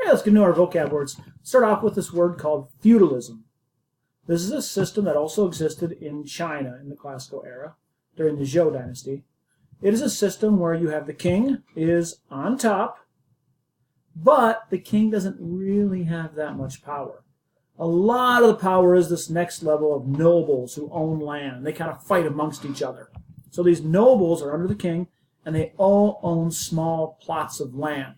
Okay, let's get into our vocab words. Start off with this word called feudalism. This is a system that also existed in China in the classical era, during the Zhou dynasty. It is a system where you have the king is on top, but the king doesn't really have that much power. A lot of the power is this next level of nobles who own land. They kind of fight amongst each other. So these nobles are under the king, and they all own small plots of land.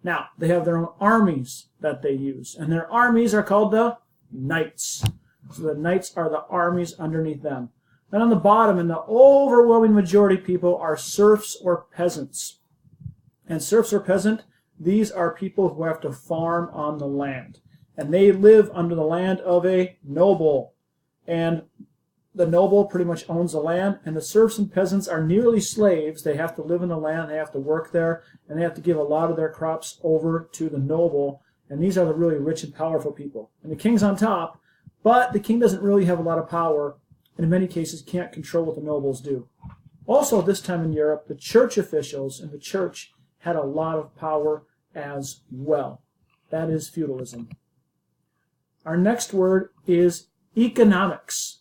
Now, they have their own armies that they use, and their armies are called the knights. So the knights are the armies underneath them. Then on the bottom, and the overwhelming majority of people are serfs or peasants. And serfs or peasant, these are people who have to farm on the land. And they live under the land of a noble. And the noble pretty much owns the land, and the serfs and peasants are nearly slaves. They have to live in the land, they have to work there, and they have to give a lot of their crops over to the noble. And these are the really rich and powerful people. And the king's on top, but the king doesn't really have a lot of power, and in many cases can't control what the nobles do. Also, this time in Europe, the church officials in the church had a lot of power as well. That is feudalism. Our next word is economics.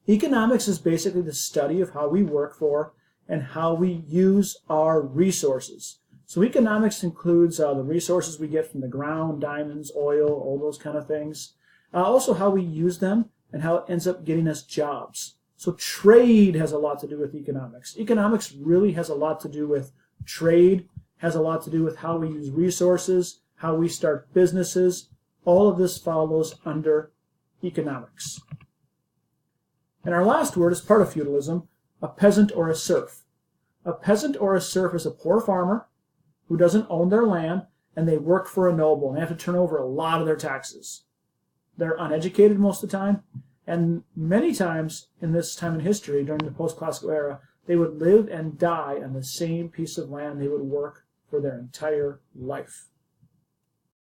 Economics is basically the study of how we work for and how we use our resources. So economics includes the resources we get from the ground, diamonds, oil, all those kind of things. Also how we use them and how it ends up getting us jobs. So trade has a lot to do with economics. Economics really has a lot to do with trade, has a lot to do with how we use resources, how we start businesses. All of this follows under economics. And our last word is part of feudalism, a peasant or a serf. A peasant or a serf is a poor farmer who doesn't own their land, and they work for a noble, and they have to turn over a lot of their taxes. They're uneducated most of the time, and many times in this time in history, during the post-classical era, they would live and die on the same piece of land they would work for their entire life.